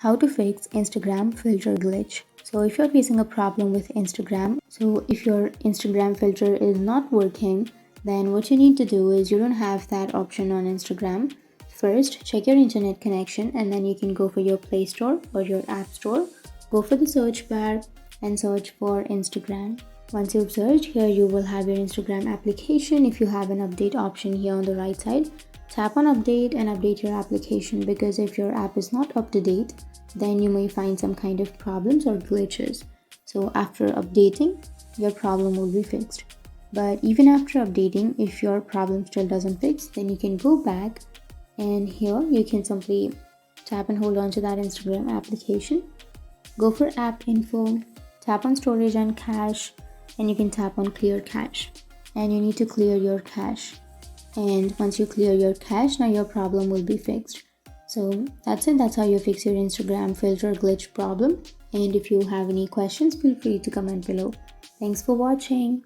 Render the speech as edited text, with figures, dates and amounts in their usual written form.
How to fix Instagram filter glitch. So if you're facing a problem with Instagram, so if your Instagram filter is not working, then what you need to do is you don't have that option on Instagram. First, check your internet connection and then you can go for your Play Store or your App Store. Go for the search bar and search for Instagram. Once you've searched, here you will have your Instagram application. If you have an update option here on the right side, tap on update and update your application, because if your app is not up to date, then you may find some kind of problems or glitches. So after updating, your problem will be fixed. But even after updating, if your problem still doesn't fix, then you can go back and here you can simply tap and hold on to that Instagram application. Go for app info, tap on storage and cache, and you can tap on clear cache. And you need to clear your cache. And once you clear your cache, now your problem will be fixed. So that's it. That's how you fix your Instagram filter glitch problem. And if you have any questions, feel free to comment below. Thanks for watching.